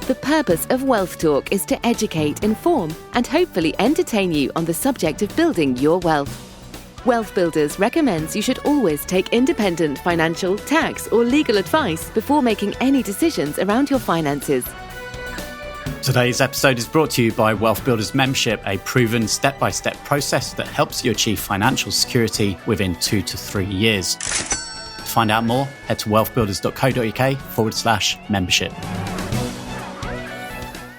The purpose of Wealth Talk is to educate, inform, and hopefully entertain you on the subject of building your wealth. Wealth Builders recommends you should always take independent financial, tax, or legal advice before making any decisions around your finances. Today's episode is brought to you by Wealth Builders Membership, a proven step-by-step process that helps you achieve financial security within 2 to 3 years. To find out more, head to wealthbuilders.co.uk/membership.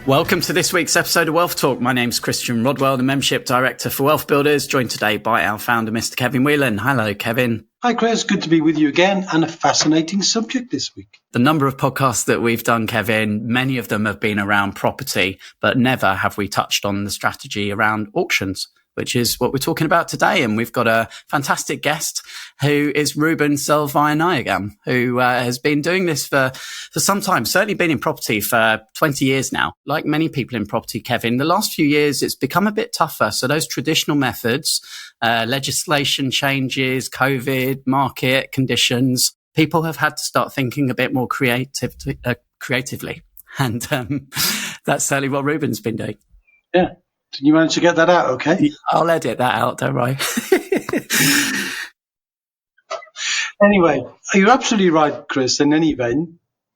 Welcome to this week's episode of Wealth Talk. My name's Christian Rodwell, the Membership Director for Wealth Builders, joined today by our founder, Mr. Kevin Whelan. Hello, Kevin. Hi, Chris. Good to be with you again, and a fascinating subject this week. The number of podcasts that we've done, Kevin, many of them have been around property, but never have we touched on the strategy around auctions, which is what we're talking about today. And we've got a fantastic guest who is Ruban Selvanayagam, who has been doing this for some time, certainly been in property for 20 years now. Like many people in property, Kevin, the last few years, it's become a bit tougher. So those traditional methods, legislation changes, COVID, market conditions, people have had to start thinking a bit more creatively. And that's certainly what Ruban's been doing. Yeah. Did you manage to get that out okay? I'll edit that out, don't worry. Anyway, you're absolutely right, Chris. In any event,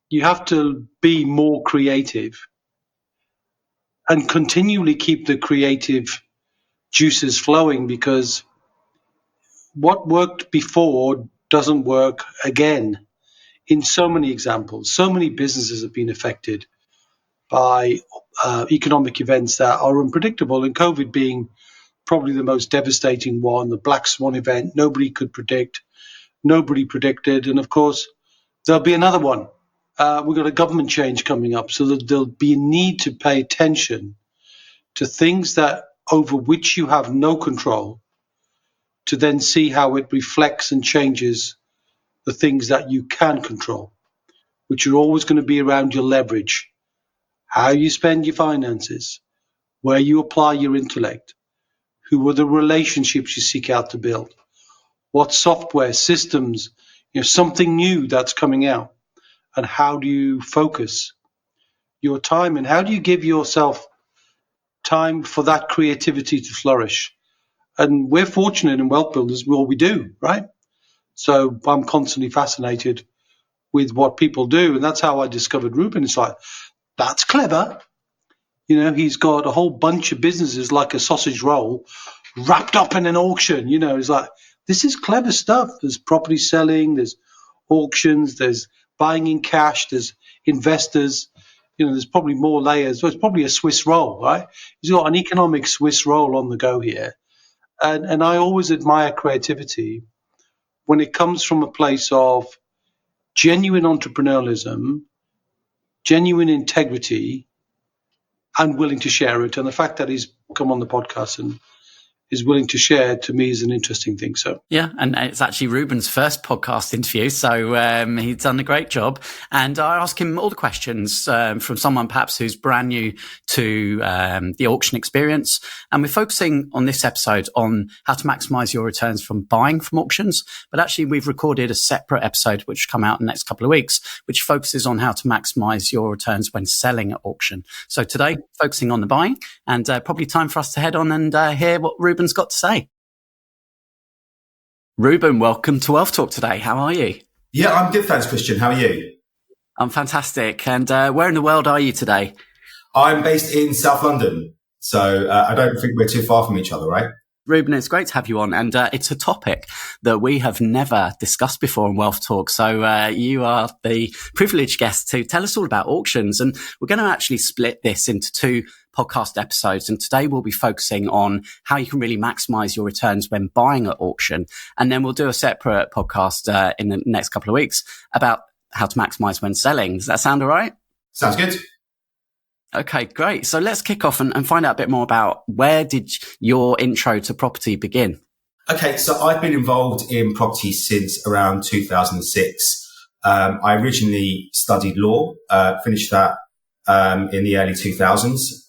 you have to be more creative and continually keep the creative juices flowing, because what worked before doesn't work again. In so many examples, so many businesses have been affected by economic events that are unpredictable, and COVID being probably the most devastating one, the black swan event. Nobody could predict. Nobody predicted. And of course, there'll be another one. We've got a government change coming up, so that there'll be a need to pay attention to things that over which you have no control, to then see how it reflects and changes the things that you can control, which are always going to be around your leverage, how you spend your finances, where you apply your intellect, who are the relationships you seek out to build, what software systems, something new that's coming out, and how do you focus your time, and how do you give yourself time for that creativity to flourish. And we're fortunate in Wealth Builders, well, we do, right? So I'm constantly fascinated with what people do, and that's how I discovered Ruban. It's like, that's clever. He's got a whole bunch of businesses like a sausage roll wrapped up in an auction. It's like, this is clever stuff. There's property selling, there's auctions, there's buying in cash, there's investors. There's probably more layers. So it's probably a Swiss roll, right? He's got an economic Swiss roll on the go here. And I always admire creativity when it comes from a place of genuine entrepreneurialism, genuine integrity, and willing to share it. And the fact that he's come on the podcast and is willing to share, to me, is an interesting thing. So yeah, and it's actually Ruban's first podcast interview, so he's done a great job. And I ask him all the questions from someone perhaps who's brand new to the auction experience. And we're focusing on this episode on how to maximize your returns from buying from auctions. But actually, we've recorded a separate episode which will come out in the next couple of weeks, which focuses on how to maximize your returns when selling at auction. So today, focusing on the buying, and probably time for us to head on and hear what Ruban's got to say. Ruban, welcome to Wealth Talk today. How are you? Yeah, I'm good, thanks, Christian. How are you? I'm fantastic. And where in the world are you today? I'm based in South London, so I don't think we're too far from each other, right? Ruban, it's great to have you on. And it's a topic that we have never discussed before in Wealth Talk. So you are the privileged guest to tell us all about auctions. And we're going to actually split this into 2 podcast episodes. And today we'll be focusing on how you can really maximize your returns when buying at auction. And then we'll do a separate podcast in the next couple of weeks about how to maximize when selling. Does that sound all right? Sounds good. Okay, great. So let's kick off and find out a bit more about where did your intro to property begin? Okay, so I've been involved in property since around 2006. I originally studied law, finished that in the early 2000s,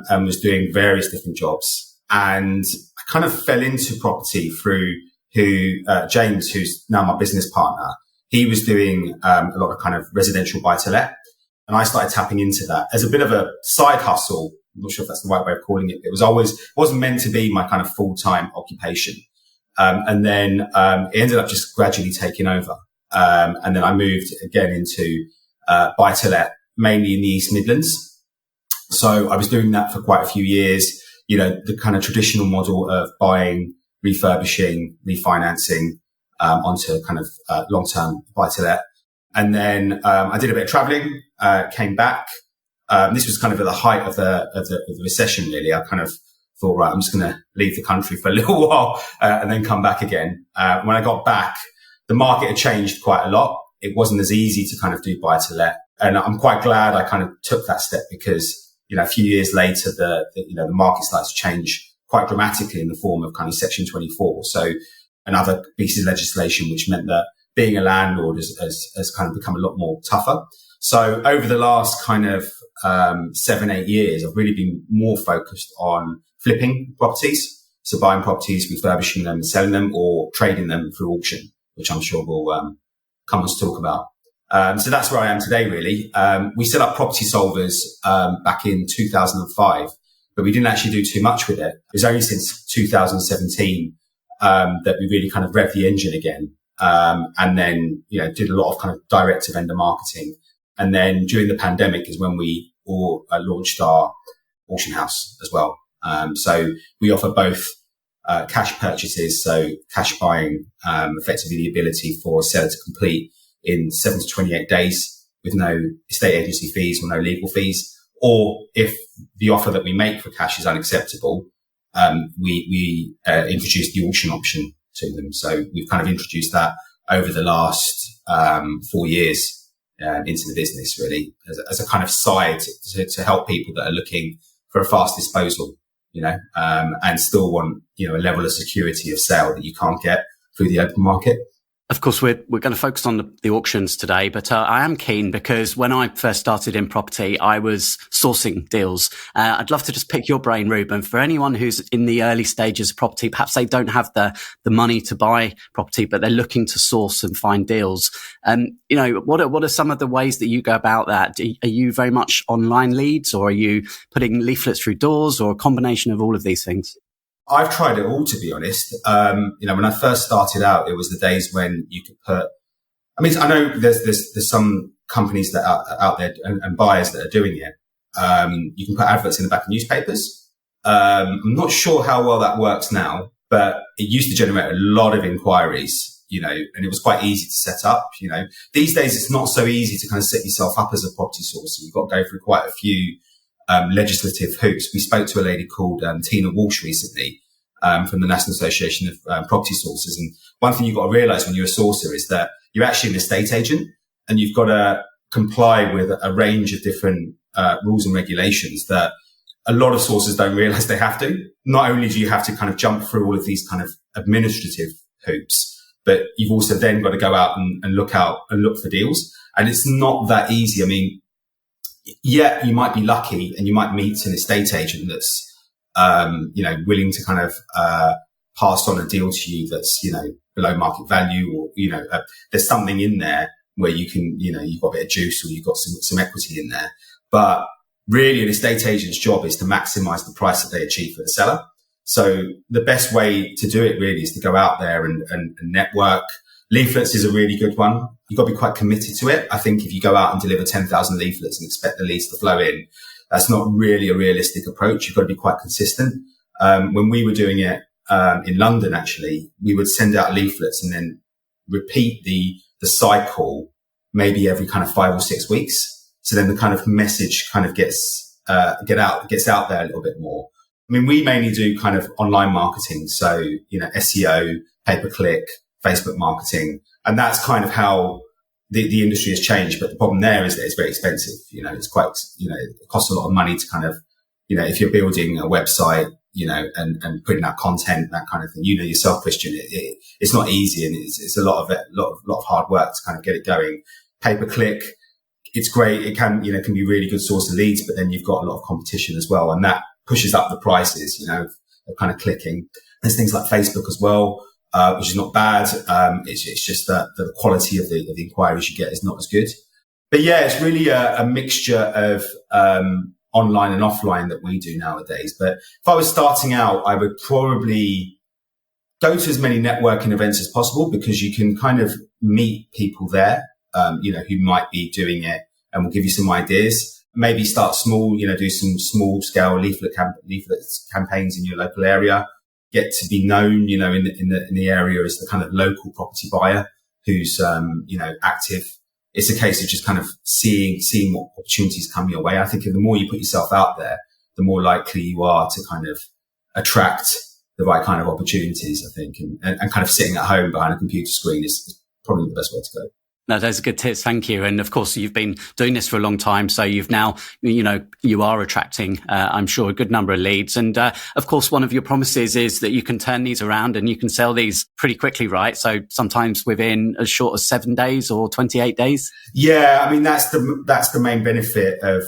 and was doing various different jobs. And I kind of fell into property through James, who's now my business partner. He was doing a lot of kind of residential buy-to-let. And I started tapping into that as a bit of a side hustle. I'm not sure if that's the right way of calling it. Wasn't meant to be my kind of full-time occupation. And then it ended up just gradually taking over. And then I moved again into buy-to-let, mainly in the East Midlands. So I was doing that for quite a few years, the kind of traditional model of buying, refurbishing, refinancing onto kind of long-term buy-to-let. And then I did a bit of traveling, came back. This was kind of at the height of the recession, really. I kind of thought, right, I'm just going to leave the country for a little while and then come back again. When I got back, the market had changed quite a lot. It wasn't as easy to kind of do buy-to-let. And I'm quite glad I kind of took that step because, a few years later, the market started to change quite dramatically in the form of kind of Section 24. So another piece of legislation, which meant that being a landlord has kind of become a lot more tougher. So over the last kind of 7-8 years, I've really been more focused on flipping properties. So buying properties, refurbishing them, selling them, or trading them through auction, which I'm sure we'll come on to talk about. So that's where I am today, really. We set up Property Solvers back in 2005, but we didn't actually do too much with it. It was only since 2017 that we really kind of revved the engine again, and then did a lot of kind of direct to vendor marketing. And then during the pandemic is when we all launched our auction house as well. So we offer both cash purchases, so cash buying, effectively the ability for a seller to complete in 7 to 28 days with no estate agency fees or no legal fees. Or if the offer that we make for cash is unacceptable, we introduce the auction option to them. So we've kind of introduced that over the last 4 years into the business, really, as a kind of side to help people that are looking for a fast disposal, and still want, a level of security of sale that you can't get through the open market. Of course, we're going to focus on the auctions today, but I am keen because when I first started in property, I was sourcing deals. I'd love to just pick your brain, Ruben, for anyone who's in the early stages of property. Perhaps they don't have the money to buy property, but they're looking to source and find deals. What are some of the ways that you go about that? Are you very much online leads, or are you putting leaflets through doors, or a combination of all of these things? I've tried it all, to be honest. When I first started out, it was the days when you could put, I know there's some companies that are out there and buyers that are doing it. You can put adverts in the back of newspapers. I'm not sure how well that works now, but it used to generate a lot of inquiries, and it was quite easy to set up, These days, it's not so easy to kind of set yourself up as a property source. You've got to go through quite a few legislative hoops. We spoke to a lady called Tina Walsh recently from the National Association of Property Sources. And one thing you've got to realise when you're a sourcer is that you're actually an estate agent, and you've got to comply with a range of different rules and regulations that a lot of sourcers don't realise they have to. Not only do you have to kind of jump through all of these kind of administrative hoops, but you've also then got to go out and look for deals. And it's not that easy. Yeah, you might be lucky and you might meet an estate agent that's, willing to kind of, pass on a deal to you that's, below market value, or, there's something in there where you can, you've got a bit of juice, or you've got some equity in there. But really an estate agent's job is to maximize the price that they achieve for the seller. So the best way to do it really is to go out there and network. Leaflets is a really good one. You've got to be quite committed to it. I think if you go out and deliver 10,000 leaflets and expect the leads to flow in, that's not really a realistic approach. You've got to be quite consistent. When we were doing it in London, actually, we would send out leaflets and then repeat the cycle maybe every kind of 5 or 6 weeks. So then the kind of message kind of gets out there a little bit more. We mainly do kind of online marketing. So, SEO, pay-per-click, Facebook marketing. And that's kind of how the industry has changed. But the problem there is that it's very expensive. It's quite, it costs a lot of money to kind of, if you're building a website, and putting out content, that kind of thing, yourself, Christian, it's not easy, and it's a lot of hard work to kind of get it going. Pay-per-click, it's great. It can be a really good source of leads, but then you've got a lot of competition as well. And that pushes up the prices, of kind of clicking. There's things like Facebook as well, which is not bad. It's just that the quality of the inquiries you get is not as good. But yeah, it's really a mixture of online and offline that we do nowadays. But if I was starting out, I would probably go to as many networking events as possible, because you can kind of meet people there, who might be doing it and will give you some ideas. Maybe start small, do some small scale leaflet campaigns in your local area. Get to be known, in the area as the kind of local property buyer who's, active. It's a case of just kind of seeing what opportunities come your way. I think the more you put yourself out there, the more likely you are to kind of attract the right kind of opportunities, I think. And kind of sitting at home behind a computer screen is probably the best way to go. No, those are good tips. Thank you. And of course, you've been doing this for a long time. So you've now, you are attracting, I'm sure, a good number of leads. And of course, one of your promises is that you can turn these around and you can sell these pretty quickly, right? So sometimes within as short as 7 days or 28 days. Yeah, I mean, that's the main benefit of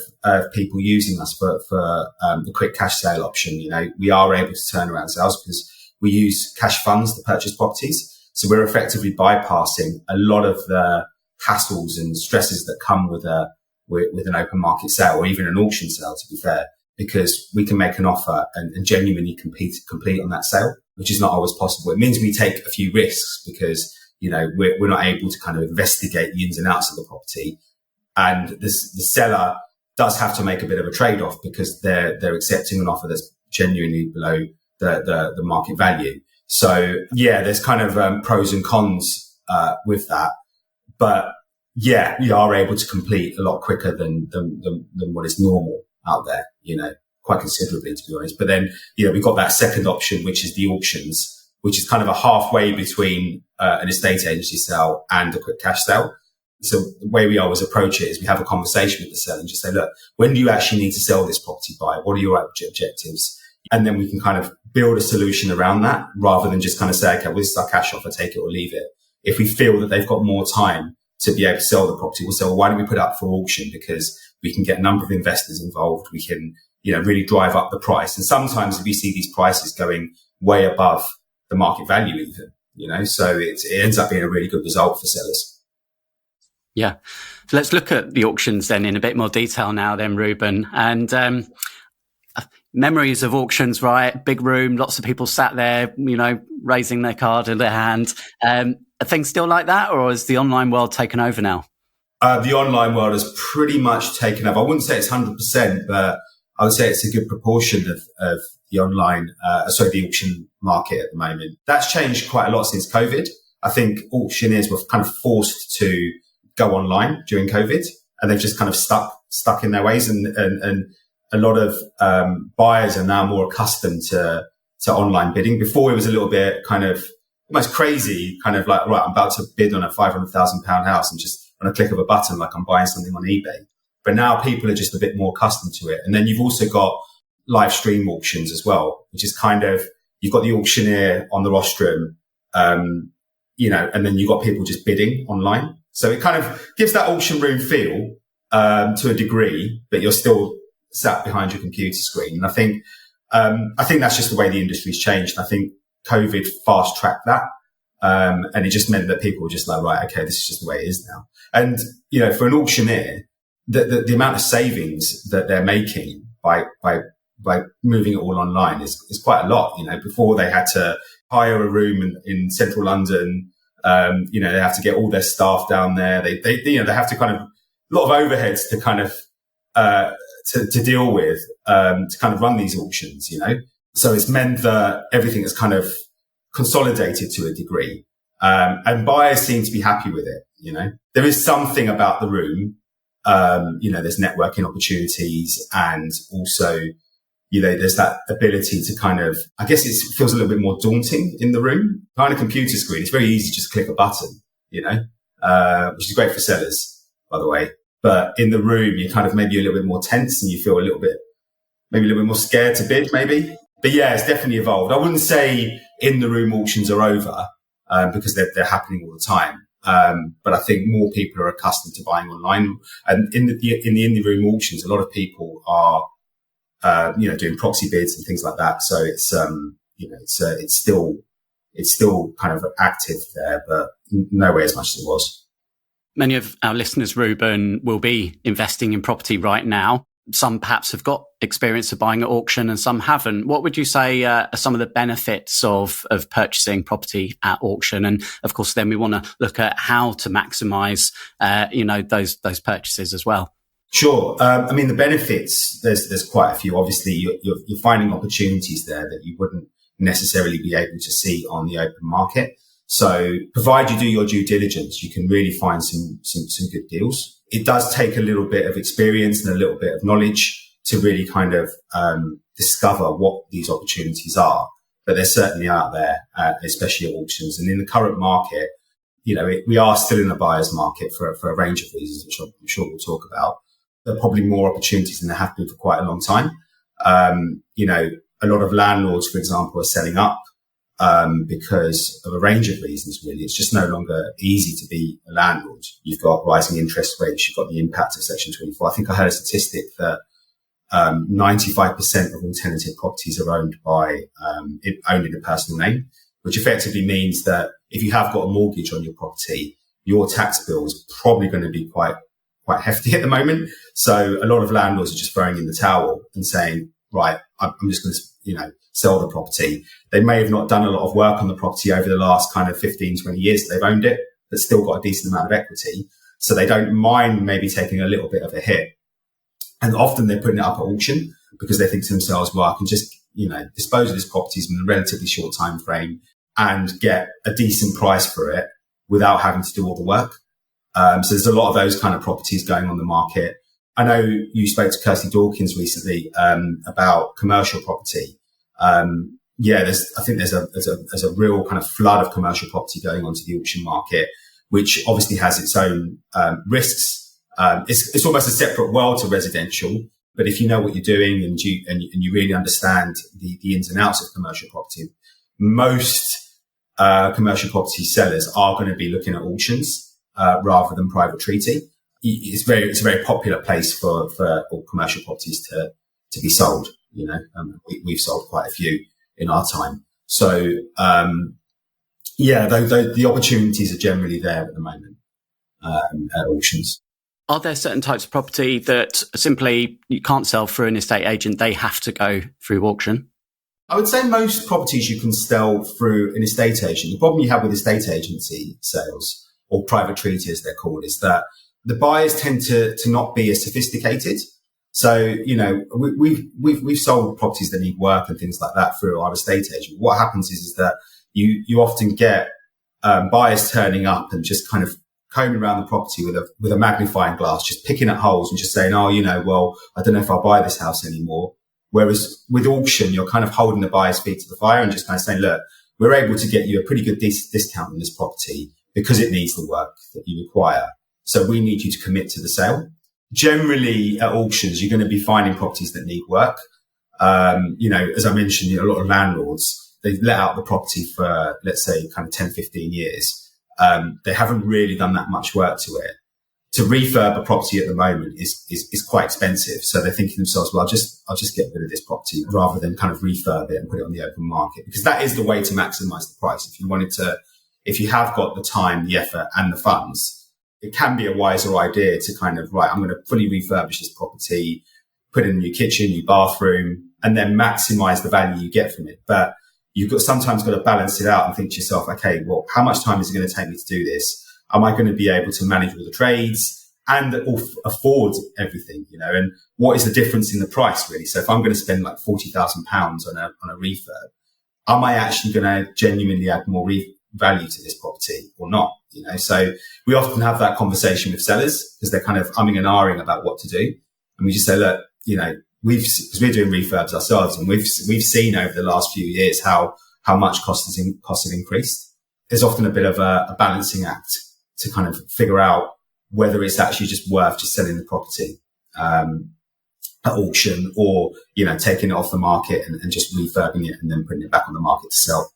people using us for the quick cash sale option. We are able to turn around sales because we use cash funds to purchase properties. So we're effectively bypassing a lot of the hassles and stresses that come with an open market sale, or even an auction sale, to be fair, because we can make an offer and genuinely complete on that sale, which is not always possible. It means we take a few risks because, we're not able to kind of investigate the ins and outs of the property. And the seller does have to make a bit of a trade-off because they're accepting an offer that's genuinely below the market value. So yeah, there's kind of pros and cons with that, but yeah, you are able to complete a lot quicker than what is normal out there, quite considerably, to be honest. But then, we've got that second option, which is the auctions, which is kind of a halfway between an estate agency sale and a quick cash sale. So the way we always approach it is we have a conversation with the seller and just say, look, when do you actually need to sell this property by? What are your objectives? And then we can kind of build a solution around that rather than just kind of say, okay, well, this is our cash offer, take it or leave it. If we feel that they've got more time to be able to sell the property, we'll say, well, why don't we put it up for auction? Because we can get a number of investors involved. We can, really drive up the price. And sometimes we see these prices going way above the market value even, so it ends up being a really good result for sellers. Yeah. So let's look at the auctions then in a bit more detail now then, Ruben. And, memories of auctions, right? Big room, lots of people sat there, raising their card in their hand. Are things still like that, or has the online world taken over now? The online world has pretty much taken over. I wouldn't say it's 100%, but I would say it's a good proportion of the online, the auction market at the moment. That's changed quite a lot since COVID. I think auctioneers were kind of forced to go online during COVID, and they've just kind of stuck in their ways, and a lot of buyers are now more accustomed to online bidding. Before it was a little bit kind of almost crazy, kind of like, right, I'm about to bid on a £500,000 house and just on a click of a button, like I'm buying something on eBay. But now people are just a bit more accustomed to it. And then you've also got live stream auctions as well, which is kind of, you've got the auctioneer on the rostrum, and then you've got people just bidding online. So it kind of gives that auction room feel to a degree, but you're still sat behind your computer screen. And I think that's just the way the industry's changed. I think COVID fast tracked that. And it just meant that people were just like, right, okay, this is just the way it is now. And, for an auctioneer, the amount of savings that they're making by moving it all online is quite a lot. Before they had to hire a room in central London. They have to get all their staff down there. They have to kind of, a lot of overheads to kind of, to deal with, to kind of run these auctions, So it's meant that everything is kind of consolidated to a degree. And buyers seem to be happy with it, There is something about the room, there's networking opportunities, and also, there's that ability to kind of, I guess it feels a little bit more daunting in the room. Behind a computer screen, it's very easy to just click a button, which is great for sellers, by the way. But in the room, you're kind of maybe a little bit more tense and you feel maybe a little bit more scared to bid, maybe. But yeah, it's definitely evolved. I wouldn't say in the room auctions are over, because they're happening all the time. But I think more people are accustomed to buying online. And in the room auctions, a lot of people are, doing proxy bids and things like that. So it's, it's still kind of active there, but nowhere as much as it was. Many of our listeners, Ruben, will be investing in property right now. Some perhaps have got experience of buying at auction and some haven't. What would you say are some of the benefits of purchasing property at auction? And of course, then we want to look at how to maximise, those purchases as well. Sure. The benefits, there's quite a few. Obviously, you're finding opportunities there that you wouldn't necessarily be able to see on the open market. So provided you do your due diligence, you can really find some good deals. It does take a little bit of experience and a little bit of knowledge to really kind of discover what these opportunities are. But they're certainly out there, especially at auctions. And in the current market, we are still in a buyer's market for a range of reasons, which I'm sure we'll talk about. There are probably more opportunities than there have been for quite a long time. A lot of landlords, for example, are selling up because of a range of reasons, really. It's just no longer easy to be a landlord. You've got rising interest rates. You've got the impact of Section 24. I think I heard a statistic that 95% of all tenanted properties are owned in a personal name, which effectively means that if you have got a mortgage on your property, your tax bill is probably going to be quite hefty at the moment. So a lot of landlords are just throwing in the towel and saying, right, I'm just going to, sell the property. They may have not done a lot of work on the property over the last kind of 15, 20 years that they've owned it, but still got a decent amount of equity. So they don't mind maybe taking a little bit of a hit. And often they're putting it up at auction because they think to themselves, well, I can just, dispose of this property in a relatively short time frame and get a decent price for it without having to do all the work. So there's a lot of those kind of properties going on the market. I know you spoke to Kirsty Dawkins recently about commercial property. I think there's a real kind of flood of commercial property going onto the auction market, which obviously has its own risks. It's almost a separate world to residential, but if you know what you're doing and you really understand the ins and outs of commercial property, most commercial property sellers are going to be looking at auctions rather than private treaty. It's a very popular place for all commercial properties to be sold. We've sold quite a few in our time. So, the opportunities are generally there at the moment at auctions. Are there certain types of property that simply you can't sell through an estate agent? They have to go through auction? I would say most properties you can sell through an estate agent. The problem you have with estate agency sales, or private treaty as they're called, is that the buyers tend to not be as sophisticated. So, we've sold properties that need work and things like that through our estate agent. What happens is that you often get buyers turning up and just kind of combing around the property with a magnifying glass, just picking at holes and just saying, well, I don't know if I'll buy this house anymore. Whereas with auction, you're kind of holding the buyer's feet to the fire and just kind of saying, look, we're able to get you a pretty good discount on this property because it needs the work that you require. So we need you to commit to the sale. Generally at auctions, you're going to be finding properties that need work. As I mentioned, a lot of landlords, they've let out the property for, let's say, kind of 10, 15 years. They haven't really done that much work to it. To refurb a property at the moment is quite expensive. So they're thinking to themselves, well, I'll just get rid of this property rather than kind of refurb it and put it on the open market, because that is the way to maximize the price. If you have got the time, the effort and the funds, it can be a wiser idea to kind of, right, I'm going to fully refurbish this property, put in a new kitchen, new bathroom, and then maximize the value you get from it. But you've sometimes got to balance it out and think to yourself, okay, well, how much time is it going to take me to do this? Am I going to be able to manage all the trades and afford everything, and what is the difference in the price really? So if I'm going to spend like £40,000 on a refurb, am I actually going to genuinely add more value to this property or not? So we often have that conversation with sellers because they're kind of umming and ahhing about what to do. And we just say, look, because we're doing refurbs ourselves and we've seen over the last few years how much costs have increased. There's often a bit of a balancing act to kind of figure out whether it's actually just worth just selling the property at auction or, taking it off the market and just refurbing it and then putting it back on the market to sell.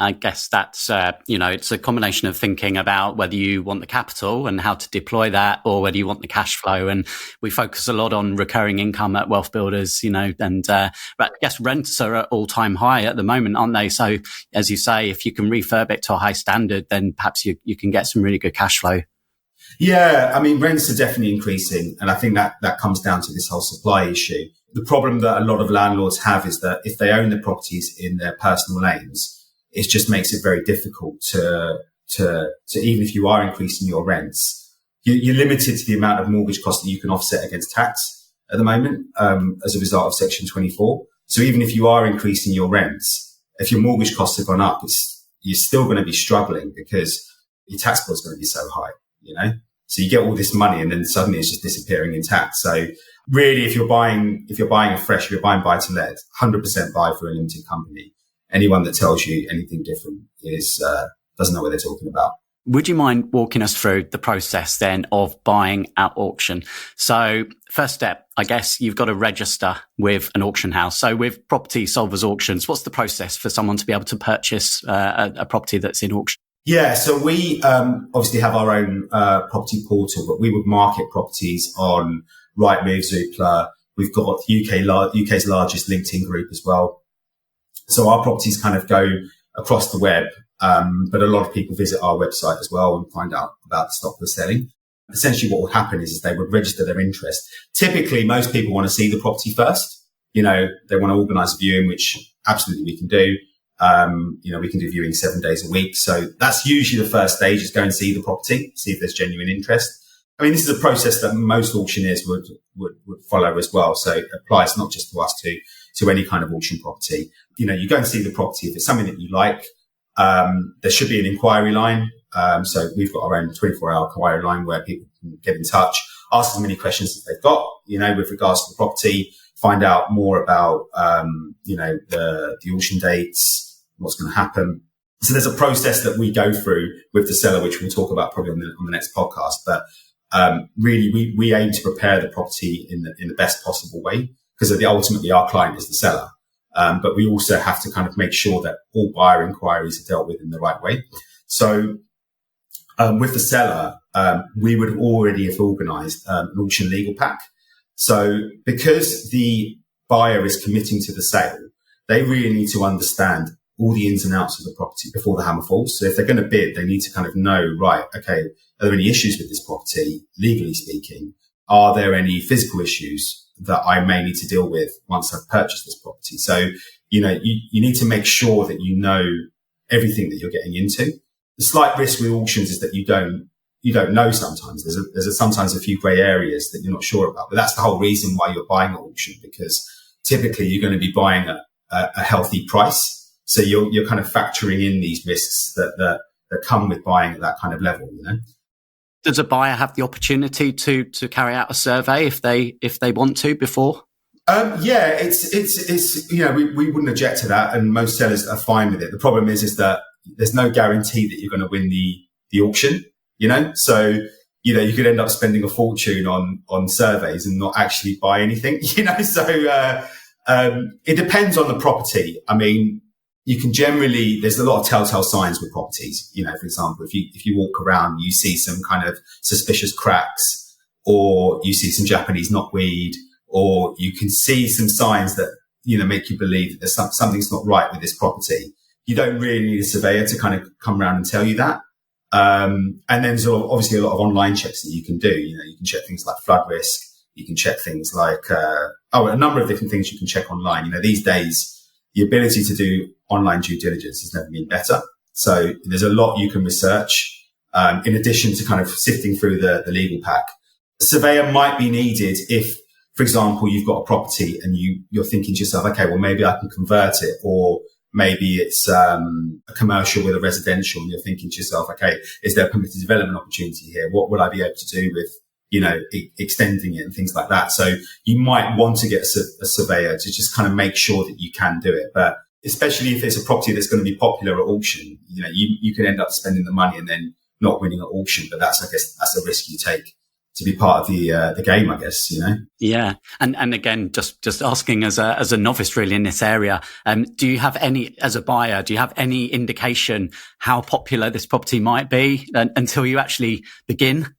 I guess that's, it's a combination of thinking about whether you want the capital and how to deploy that or whether you want the cash flow. And we focus a lot on recurring income at Wealth Builders, but I guess rents are at all-time high at the moment, aren't they? So as you say, if you can refurb it to a high standard, then perhaps you can get some really good cash flow. Yeah, I mean, rents are definitely increasing. And I think that comes down to this whole supply issue. The problem that a lot of landlords have is that if they own the properties in their personal names, it just makes it very difficult to even if you are increasing your rents, you're limited to the amount of mortgage costs that you can offset against tax at the moment, as a result of Section 24. So even if you are increasing your rents, if your mortgage costs have gone up, you're still going to be struggling because your tax bill is going to be so high, you know? So you get all this money and then suddenly it's just disappearing in tax. So really, if you're buying if you're buying buy to let, 100% buy for a limited company. Anyone that tells you anything different doesn't know what they're talking about. Would you mind walking us through the process then of buying at auction? So first step, I guess you've got to register with an auction house. So with Property Solvers Auctions, what's the process for someone to be able to purchase a property that's in auction? Yeah, so we obviously have our own property portal, but we would market properties on Rightmove, Zoopla. We've got UK's largest LinkedIn group as well. So our properties kind of go across the web, but a lot of people visit our website as well and find out about the stock we're selling. Essentially what will happen is they would register their interest. Typically, most people want to see the property first. You know, they want to organise a viewing, which absolutely we can do. We can do viewing 7 days a week. So that's usually the first stage, is go and see the property, see if there's genuine interest. I mean, this is a process that most auctioneers would follow as well. So it applies not just to us, to any kind of auction property. You know, you go and see the property. If it's something that you like, there should be an inquiry line. So we've got our own 24-hour inquiry line where people can get in touch, ask as many questions as they've got, you know, with regards to the property, find out more about, the auction dates, what's going to happen. So there's a process that we go through with the seller, which we'll talk about probably on the next podcast. But really, we aim to prepare the property in the best possible way, because ultimately our client is the seller. But we also have to kind of make sure that all buyer inquiries are dealt with in the right way. So with the seller, we would already have organised an auction legal pack. So because the buyer is committing to the sale, they really need to understand all the ins and outs of the property before the hammer falls. So if they're going to bid, they need to kind of know, right, okay, are there any issues with this property, legally speaking? Are there any physical issues that I may need to deal with once I've purchased this property? So, you know, you need to make sure that you know everything that you're getting into. The slight risk with auctions is that you don't know sometimes. There's sometimes a few grey areas that you're not sure about. But that's the whole reason why you're buying at auction, because typically you're going to be buying at a healthy price. So you're kind of factoring in these risks that come with buying at that kind of level, you know. Does a buyer have the opportunity to carry out a survey if they want to before? Yeah, it's you know, we wouldn't object to that, and most sellers are fine with it. The problem is that there's no guarantee that you're going to win the auction, you know. So, you know, you could end up spending a fortune on surveys and not actually buy anything, you know. So it depends on the property. I mean, you can there's a lot of telltale signs with properties. You know, for example, if you walk around, you see some kind of suspicious cracks, or you see some Japanese knotweed, or you can see some signs that, you know, make you believe that there's something's not right with this property. You don't really need a surveyor to kind of come around and tell you that. And then there's obviously a lot of online checks that you can do. You know, you can check things like flood risk. You can check things like, a number of different things you can check online. You know, these days, the ability to do online due diligence has never been better. So there's a lot you can research, in addition to kind of sifting through the legal pack. A surveyor might be needed if, for example, you've got a property and you're thinking to yourself, okay, well, maybe I can convert it, or maybe it's a commercial with a residential, and you're thinking to yourself, okay, is there a permitted development opportunity here? What would I be able to do with, you know, extending it and things like that? So you might want to get a surveyor to just kind of make sure that you can do it. But especially if it's a property that's going to be popular at auction, you know, you can end up spending the money and then not winning at auction. But I guess that's a risk you take to be part of the game, I guess, you know? Yeah. And again, just asking as a novice really in this area, do you have as a buyer, do you have any indication how popular this property might be until you actually begin?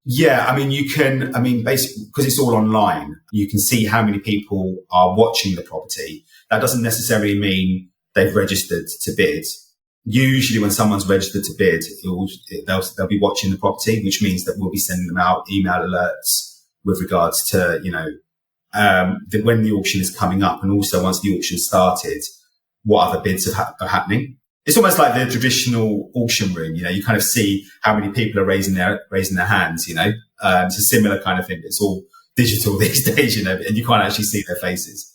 Yeah, basically, because it's all online, you can see how many people are watching the property. That doesn't necessarily mean they've registered to bid. usually when someone's registered to bid, they'll be watching the property, which means that we'll be sending them out email alerts with regards to, when the auction is coming up, and also once the auction started, what other bids are happening. It's almost like the traditional auction room. You kind of see how many people are raising their hands. It's a similar kind of thing. It's all digital these days, and you can't actually see their faces.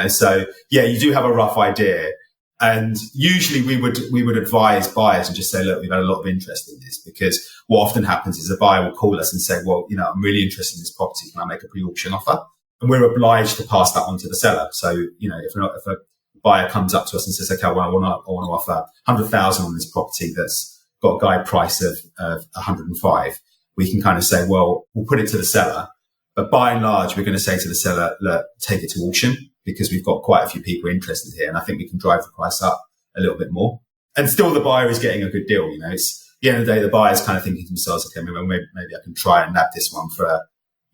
So yeah, you do have a rough idea. And usually we would advise buyers and just say, look, we've had a lot of interest in this, because what often happens is a buyer will call us and say, well, I'm really interested in this property. Can I make a pre-auction offer? And we're obliged to pass that on to the seller. So, if a buyer comes up to us and says, okay, well, I want to offer 100,000 on this property that's got a guide price of 105, we can kind of say, well, we'll put it to the seller. But by and large, we're going to say to the seller, look, take it to auction, because we've got quite a few people interested here, and I think we can drive the price up a little bit more. And still the buyer is getting a good deal. It's at the end of the day, the buyer's kind of thinking to themselves, okay, maybe I can try and nab this one for a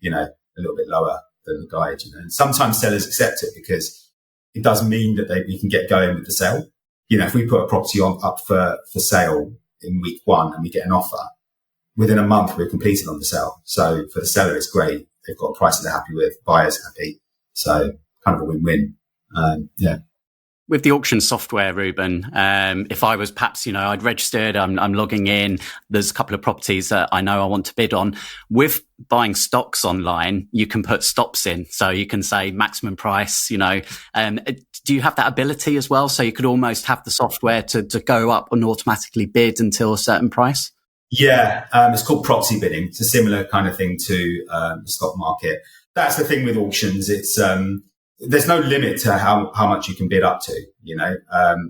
little bit lower than the guide, And sometimes sellers accept it because it does mean that we can get going with the sale. If we put a property up for sale in week 1 and we get an offer, within a month we're completed on the sale. So for the seller, it's great. They've got a price that they're happy with, buyer's happy. So kind of a win-win. With the auction software, Ruben, if I was perhaps, I'd registered, I'm logging in, there's a couple of properties that I know I want to bid on. With buying stocks online, you can put stops in. So you can say maximum price, do you have that ability as well? So you could almost have the software to go up and automatically bid until a certain price? Yeah, it's called proxy bidding. It's a similar kind of thing to the stock market. That's the thing with auctions. It's there's no limit to how much you can bid up to,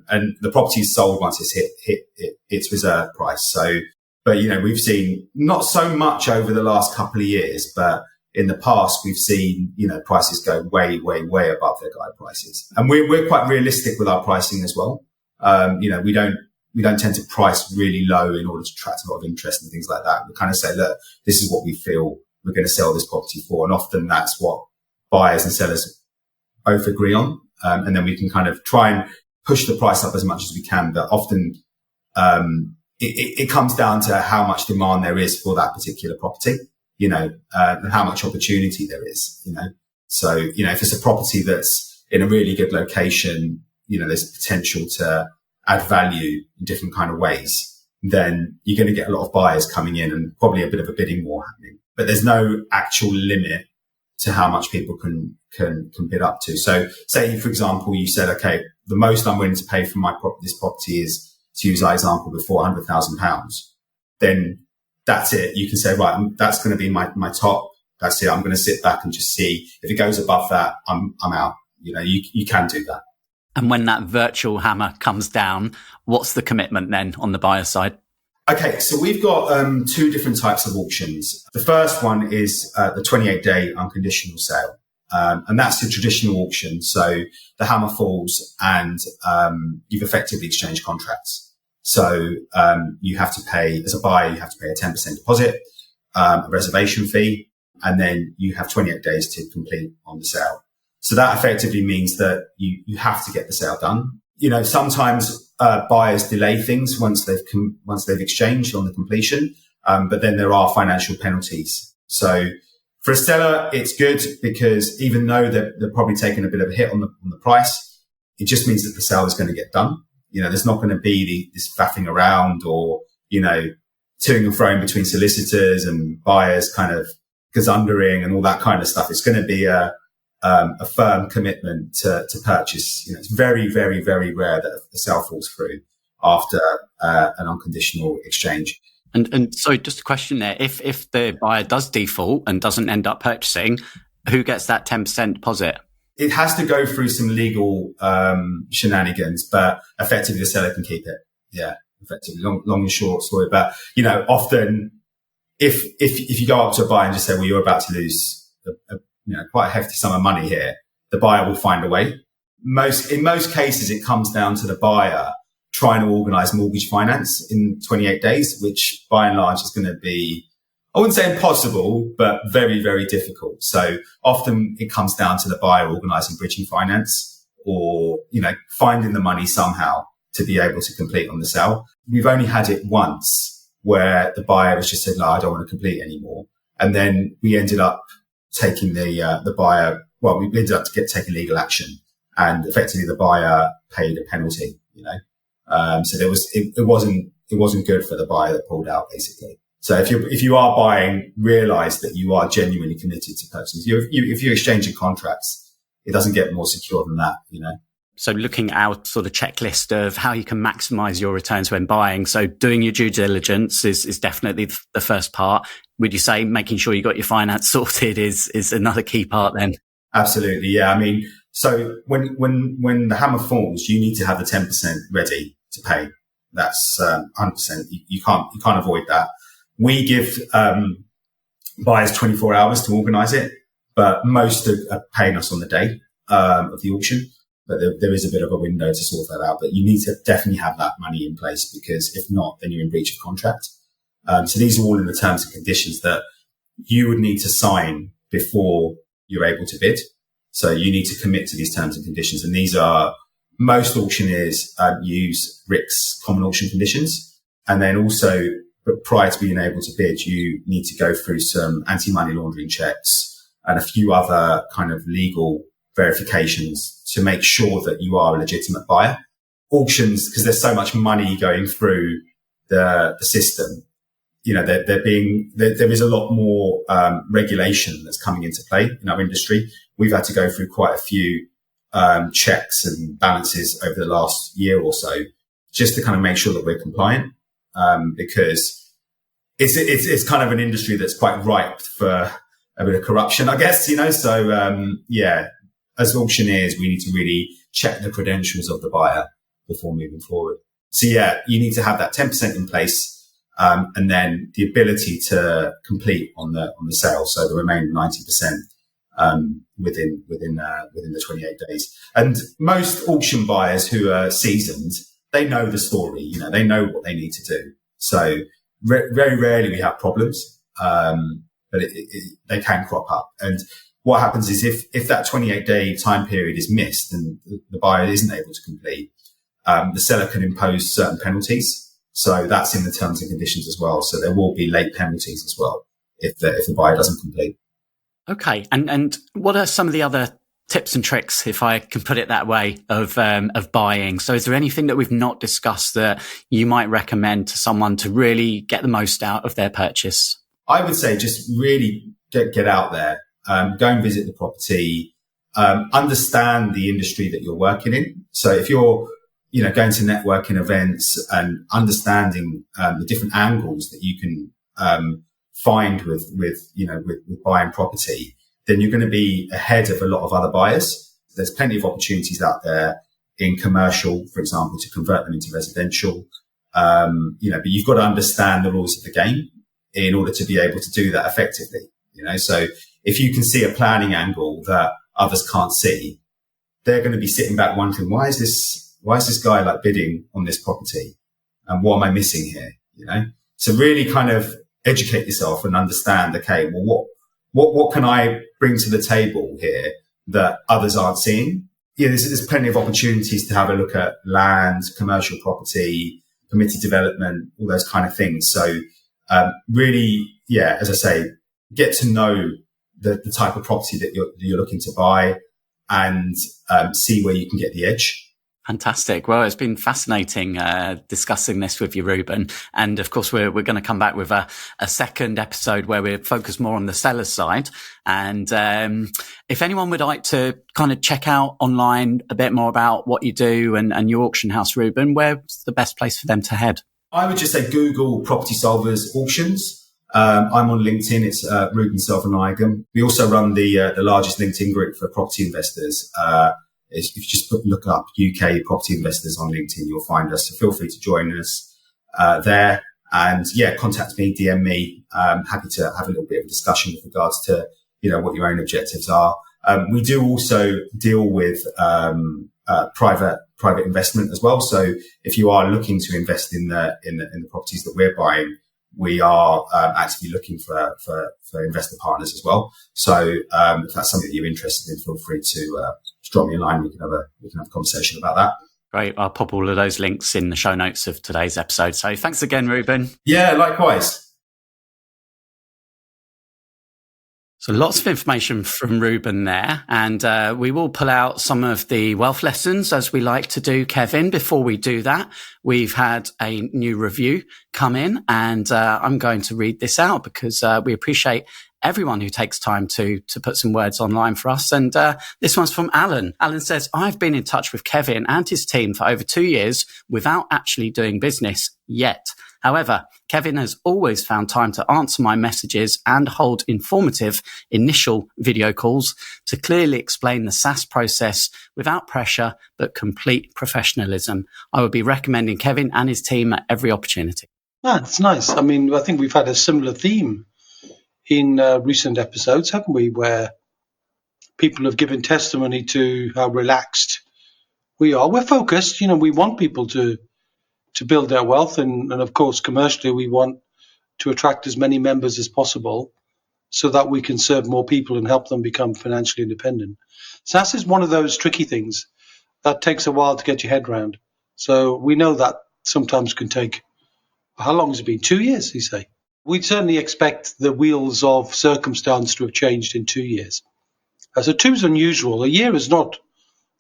and the property is sold once it's hit its reserve price. So, but we've seen not so much over the last couple of years, but in the past we've seen prices go way above their guide prices, and we're quite realistic with our pricing as well. We don't tend to price really low in order to attract a lot of interest and things like that. We kind of say, look, this is what we feel we're going to sell this property for, and often that's what buyers and sellers both agree on. And then we can kind of try and push the price up as much as we can. But often, it comes down to how much demand there is for that particular property, and how much opportunity there is, So, if it's a property that's in a really good location, there's potential to add value in different kind of ways, then you're going to get a lot of buyers coming in and probably a bit of a bidding war happening. But there's no actual limit to how much people can bid up to. So say, for example, you said, okay, the most I'm willing to pay for this property is, to use our example before, £100,000. Then that's it. You can say, right, that's going to be my top. That's it. I'm going to sit back and just see if it goes above that. I'm out. You can do that. And when that virtual hammer comes down, what's the commitment then on the buyer side? Okay, so we've got 2 different types of auctions. The first one is the 28-day unconditional sale. And that's the traditional auction. So the hammer falls and you've effectively exchanged contracts. So you have to pay, as a buyer, you have to pay a 10% deposit, a reservation fee, and then you have 28 days to complete on the sale. So that effectively means that you have to get the sale done. Sometimes buyers delay things once they've exchanged on the completion, but then there are financial penalties. So for a seller, it's good because even though they're probably taking a bit of a hit on the price, it just means that the sale is going to get done. There's not going to be this faffing around or toing and froing between solicitors and buyers, kind of gazundering and all that kind of stuff. It's going to be a firm commitment to purchase. It's very, very, very rare that a sale falls through after an unconditional exchange. And so just a question there, if the buyer does default and doesn't end up purchasing, who gets that 10% deposit? It has to go through some legal shenanigans, but effectively the seller can keep it. Yeah, effectively, long and short story. But, often if you go up to a buyer and just say, well, you're about to lose quite a hefty sum of money here, the buyer will find a way. In most cases, it comes down to the buyer trying to organize mortgage finance in 28 days, which by and large is going to be, I wouldn't say impossible, but very, very difficult. So often it comes down to the buyer organizing bridging finance or, finding the money somehow to be able to complete on the sale. We've only had it once where the buyer has just said, no, I don't want to complete anymore. And then we ended up taking the buyer, well, we ended up taking legal action, and effectively the buyer paid a penalty, so it wasn't good for the buyer that pulled out, basically. So if you are buying, realize that you are genuinely committed to purchase. If you're exchanging contracts, it doesn't get more secure than that, So looking at our sort of checklist of how you can maximize your returns when buying. So doing your due diligence is definitely the first part. Would you say making sure you got your finance sorted is another key part then? Absolutely. Yeah. I mean, so when the hammer falls, you need to have the 10% ready to pay. That's 100%. You can't avoid that. We give buyers 24 hours to organize it, but most are paying us on the day of the auction. But there is a bit of a window to sort that out. But you need to definitely have that money in place, because if not, then you're in breach of contract. So these are all in the terms and conditions that you would need to sign before you're able to bid. So you need to commit to these terms and conditions. And these are, most auctioneers use RICS common auction conditions. And then also, but prior to being able to bid, you need to go through some anti-money laundering checks and a few other kind of legal verifications to make sure that you are a legitimate buyer. Auctions, because there's so much money going through the system, there is a lot more regulation that's coming into play in our industry. We've had to go through quite a few checks and balances over the last year or so, just to kind of make sure that we're compliant, because it's kind of an industry that's quite ripe for a bit of corruption, I guess, So as auctioneers, we need to really check the credentials of the buyer before moving forward. So you need to have that 10% in place, and then the ability to complete on the sale. So the remaining 90%, within the 28 days. And most auction buyers who are seasoned, they know the story, they know what they need to do. So very rarely we have problems, but they can crop up. And what happens is if that 28-day time period is missed and the buyer isn't able to complete, the seller can impose certain penalties. So that's in the terms and conditions as well. So there will be late penalties as well if the buyer doesn't complete. Okay. And what are some of the other tips and tricks, if I can put it that way, of buying? So is there anything that we've not discussed that you might recommend to someone to really get the most out of their purchase? I would say just really get out there, go and visit the property, understand the industry that you're working in. So if you're, going to networking events and understanding the different angles that you can find with buying property, then you're going to be ahead of a lot of other buyers. There's plenty of opportunities out there in commercial, for example, to convert them into residential. But you've got to understand the rules of the game in order to be able to do that effectively. So if you can see a planning angle that others can't see, they're going to be sitting back wondering, why is this guy like bidding on this property? And what am I missing here? So really kind of educate yourself and understand, okay, well, what can I bring to the table here that others aren't seeing? There's plenty of opportunities to have a look at land, commercial property, permitted development, all those kind of things. So, really, as I say, get to know the type of property that you're looking to buy, and see where you can get the edge. Fantastic. Well, it's been fascinating discussing this with you, Ruben. And of course, we're going to come back with a second episode where we focus more on the seller's side. And if anyone would like to kind of check out online a bit more about what you do and your auction house, Ruben, where's the best place for them to head? I would just say Google Property Solvers Auctions. I'm on LinkedIn. It's Ruban Selvanayagam. We also run the largest LinkedIn group for property investors. If you just look up UK property investors on LinkedIn, you'll find us. So feel free to join us there. And contact me, DM me. I'm happy to have a little bit of a discussion with regards to, what your own objectives are. We do also deal with private investment as well. So if you are looking to invest in the properties that we're buying, we are actively looking for investor partners as well. So if that's something that you're interested in, feel free to drop me a line. We can have a conversation about that. Great. I'll pop all of those links in the show notes of today's episode. So thanks again, Ruben. Yeah, likewise. So lots of information from Ruben there, and we will pull out some of the wealth lessons as we like to do, Kevin. Before we do that, we've had a new review come in, and I'm going to read this out because we appreciate everyone who takes time to put some words online for us. And this one's from Alan. Alan says, I've been in touch with Kevin and his team for over 2 years without actually doing business yet. However, Kevin has always found time to answer my messages and hold informative initial video calls to clearly explain the SSAS process without pressure, but complete professionalism. I would be recommending Kevin and his team at every opportunity. That's nice. I mean, I think we've had a similar theme in recent episodes, haven't we, where people have given testimony to how relaxed we are. We're focused. We want people to build their wealth. And of course, commercially, we want to attract as many members as possible so that we can serve more people and help them become financially independent. SSAS is one of those tricky things that takes a while to get your head around. So we know that sometimes can take, how long has it been? 2 years, you say? We'd certainly expect the wheels of circumstance to have changed in 2 years. So 2 is unusual. A year is not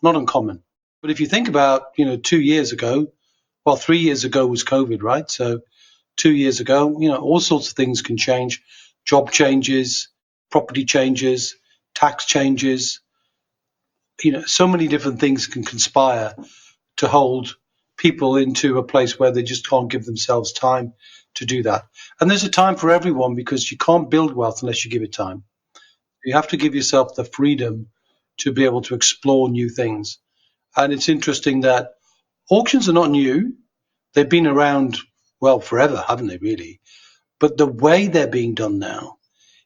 uncommon. But if you think about, 2 years ago, 3 years ago was COVID, right? So 2 years ago, all sorts of things can change. Job changes, property changes, tax changes. So many different things can conspire to hold people into a place where they just can't give themselves time to do that. And there's a time for everyone because you can't build wealth unless you give it time. You have to give yourself the freedom to be able to explore new things. And it's interesting that auctions are not new. They've been around, forever, haven't they, really? But the way they're being done now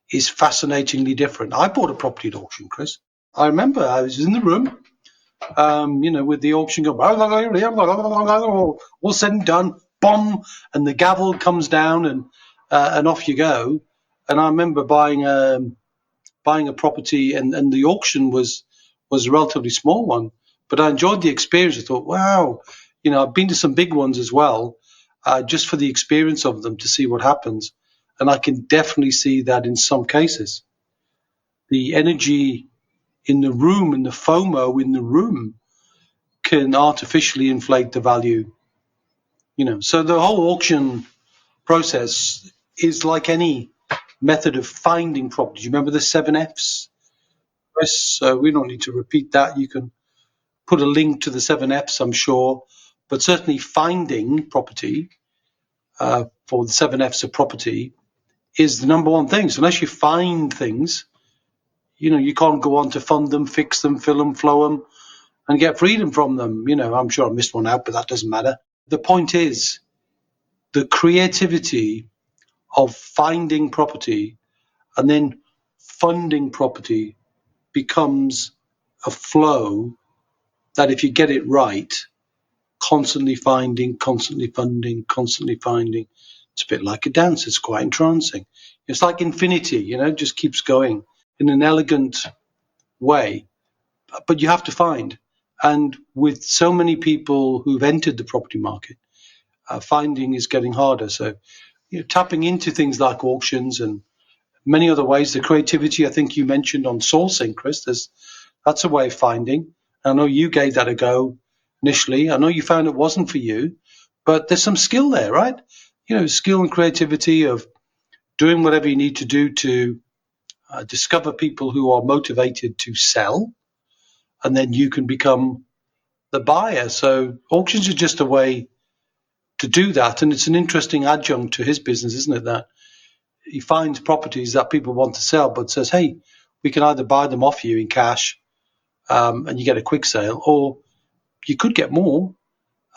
is fascinatingly different. I bought a property at auction, Chris. I remember I was in the room, with the auction going, all said and done, bomb, and the gavel comes down and off you go. And I remember buying a property, and the auction was a relatively small one, but I enjoyed the experience. I thought, wow, I've been to some big ones as well, just for the experience of them to see what happens. And I can definitely see that in some cases, the energy in the room and the FOMO in the room can artificially inflate the value. So the whole auction process is like any method of finding property. You remember the 7 Fs? So we don't need to repeat that. You can put a link to the 7 Fs, I'm sure, but certainly finding property for the 7 Fs of property is the number one thing. So unless you find things, you can't go on to fund them, fix them, fill them, flow them, and get freedom from them. I'm sure I missed one out, but that doesn't matter. The point is the creativity of finding property and then funding property becomes a flow that if you get it right, constantly finding, constantly funding, constantly finding. It's a bit like a dance. It's quite entrancing. It's like infinity, it just keeps going in an elegant way. But you have to find. And with so many people who've entered the property market, finding is getting harder. So tapping into things like auctions and many other ways, the creativity I think you mentioned on sourcing, Chris, that's a way of finding. I know you gave that a go initially. I know you found it wasn't for you, but there's some skill there, right? Skill and creativity of doing whatever you need to do to discover people who are motivated to sell, and then you can become the buyer. So auctions are just a way to do that, and it's an interesting adjunct to his business, isn't it, that he finds properties that people want to sell, but says, hey, we can either buy them off you in cash and you get a quick sale, or you could get more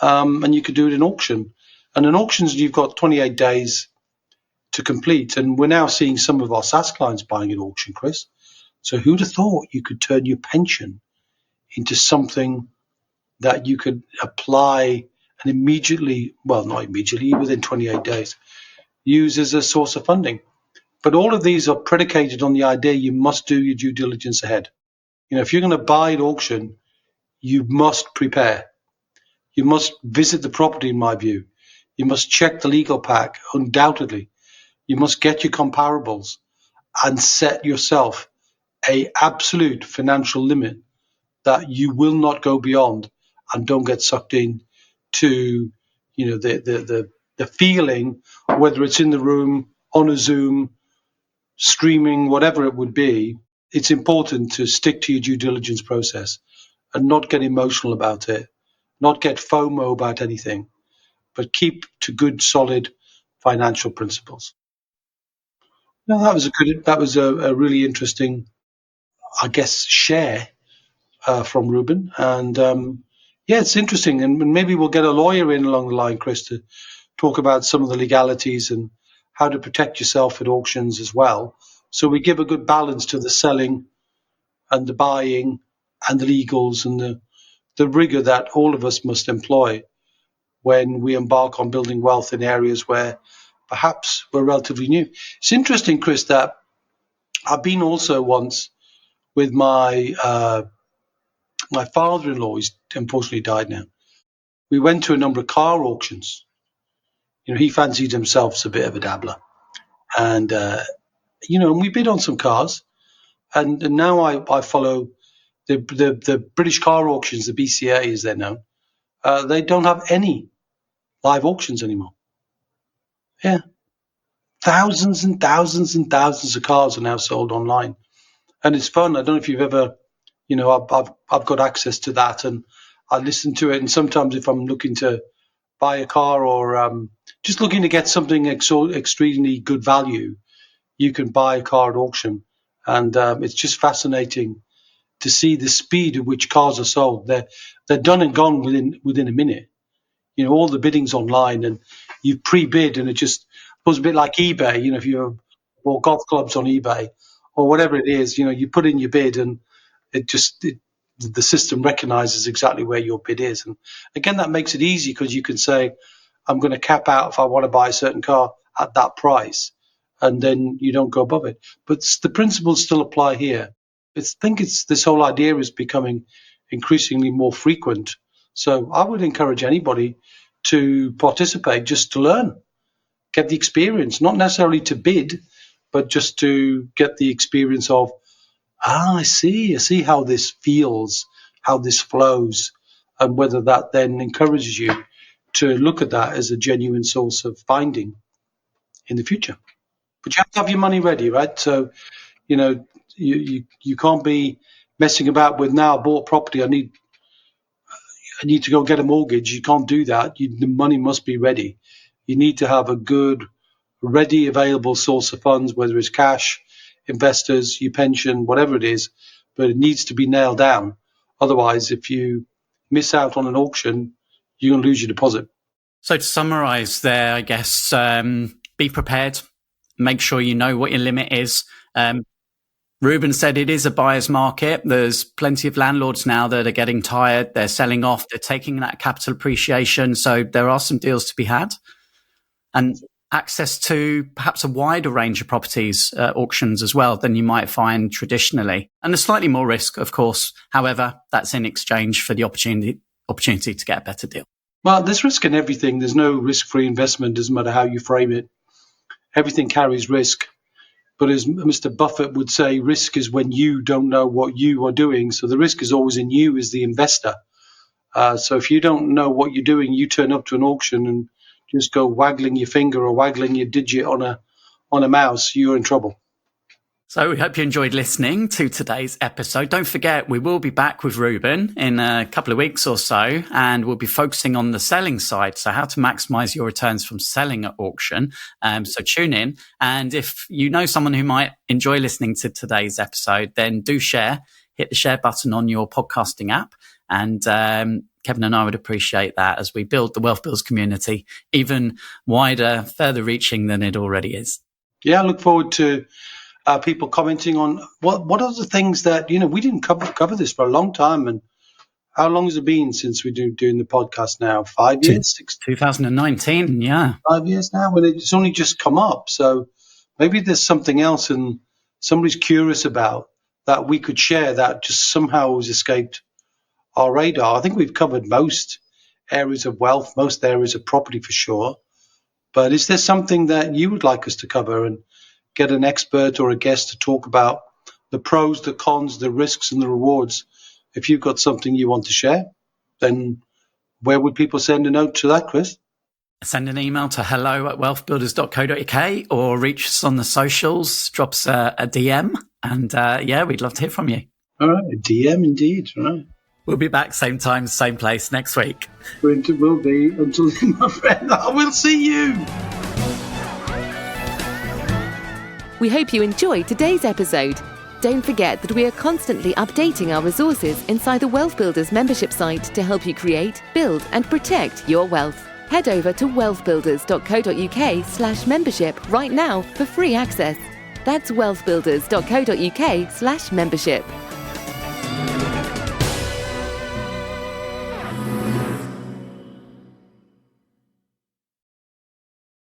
and you could do it in auction. And in auctions, you've got 28 days to complete. And we're now seeing some of our SSAS clients buying at auction, Chris. So who'd have thought you could turn your pension into something that you could apply and immediately, not immediately, within 28 days, use as a source of funding. But all of these are predicated on the idea you must do your due diligence ahead. If you're going to buy at auction, you must prepare. You must visit the property, in my view. You must check the legal pack, undoubtedly. You must get your comparables and set yourself a absolute financial limit that you will not go beyond, and don't get sucked in to, the feeling, whether it's in the room, on a Zoom, streaming, whatever it would be. It's important to stick to your due diligence process and not get emotional about it, not get FOMO about anything, but keep to good, solid financial principles. Now, that was a really interesting, I guess, share from Ruben. And yeah, it's interesting. And maybe we'll get a lawyer in along the line, Chris, to talk about some of the legalities and how to protect yourself at auctions as well. So we give a good balance to the selling and the buying and the legals and the rigor that all of us must employ when we embark on building wealth in areas where perhaps we're relatively new. It's interesting, Chris, that I've been also once with my father-in-law. He's unfortunately died now. We went to a number of car auctions. He fancied himself as a bit of a dabbler. And, and we bid on some cars. And now I follow the British car auctions, the BCA as they're known. They don't have any live auctions anymore. Yeah. Thousands and thousands and thousands of cars are now sold online. And it's fun. I don't know if you've ever, I've got access to that and I listen to it. And sometimes if I'm looking to buy a car or just looking to get something extremely good value, you can buy a car at auction. And it's just fascinating to see the speed at which cars are sold. They're done and gone within a minute. All the bidding's online and you pre-bid, and it just was a bit like eBay. If you bought golf clubs on eBay or whatever it is, you put in your bid and the system recognizes exactly where your bid is. And again, that makes it easy because you can say, I'm going to cap out if I want to buy a certain car at that price, and then you don't go above it. But the principles still apply here. I think this whole idea is becoming increasingly more frequent. So I would encourage anybody to participate just to learn, get the experience, not necessarily to bid, but just to get the experience of, I see how this feels, how this flows, and whether that then encourages you to look at that as a genuine source of finding in the future. But you have to have your money ready, right? So, you can't be messing about with, now I bought property, I need to go get a mortgage. You can't do that. The money must be ready. You need to have a good, ready, available source of funds, whether it's cash, investors, your pension, whatever it is, but it needs to be nailed down. Otherwise, if you miss out on an auction, you're going to lose your deposit. So to summarize there, I guess, be prepared, make sure you know what your limit is. Ruben said it is a buyer's market. There's plenty of landlords now that are getting tired. They're selling off. They're taking that capital appreciation. So there are some deals to be had. And access to perhaps a wider range of properties auctions as well than you might find traditionally. And there's slightly more risk, of course. However, that's in exchange for the opportunity to get a better deal. Well, there's risk in everything. There's no risk-free investment, doesn't matter how you frame it. Everything carries risk. But as Mr. Buffett would say, risk is when you don't know what you are doing. So the risk is always in you as the investor. So if you don't know what you're doing, you turn up to an auction and just go waggling your finger or waggling your digit on a mouse, you're in trouble. So we hope you enjoyed listening to today's episode. Don't forget, we will be back with Ruben in a couple of weeks or so, and we'll be focusing on the selling side. So how to maximize your returns from selling at auction. So tune in. And if you know someone who might enjoy listening to today's episode, then do share, hit the share button on your podcasting app. And Kevin and I would appreciate that as we build the Wealth Builds community even wider, further reaching than it already is. Yeah, I look forward to people commenting on what are the things that, we didn't cover this for a long time. And how long has it been since we're doing the podcast now? 5 years? 2019, yeah. 5 years now, when it's only just come up. So maybe there's something else and somebody's curious about that we could share that just somehow has escaped our radar. I think we've covered most areas of wealth, most areas of property for sure. But is there something that you would like us to cover and get an expert or a guest to talk about the pros, the cons, the risks and the rewards? If you've got something you want to share, then where would people send a note to that, Chris? Send an email to hello@wealthbuilders.co.uk or reach us on the socials, drop us a DM, and we'd love to hear from you. All right, a DM indeed, right. We'll be back same time, same place next week. It will be. Until then, my friend, I will see you. We hope you enjoyed today's episode. Don't forget that we are constantly updating our resources inside the Wealth Builders membership site to help you create, build and protect your wealth. Head over to wealthbuilders.co.uk/membership right now for free access. That's wealthbuilders.co.uk/membership.